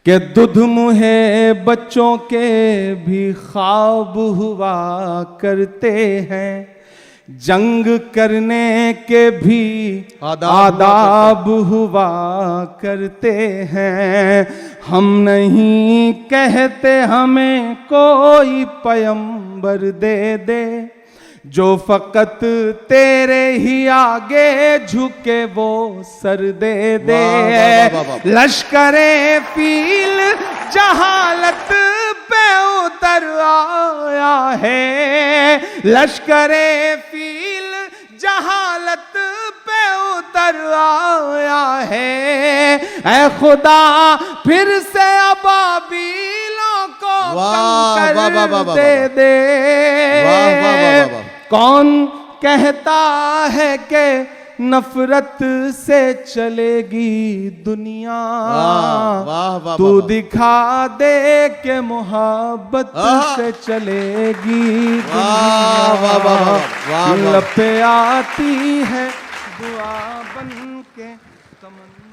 कि दूध मुहे बच्चों के भी ख्वाब हुआ करते हैं, जंग करने के भी आदाब हुआ करते हैं। हम नहीं कहते हमें कोई पैगंबर दे दे, जो फकत तेरे ही आगे झुके वो सर दे दे। लश्करे फील जहालत पे उतर आया है, लश्करे फील जहालत पे उतर आया है। ऐ खुदा फिर से अबाबीलों को कंकर दे दे। कौन कहता है कि नफरत से चलेगी दुनिया, तू दिखा दे के मोहब्बत से चलेगी दुनिया। लपे आती है दुआ बन के तमन्ना।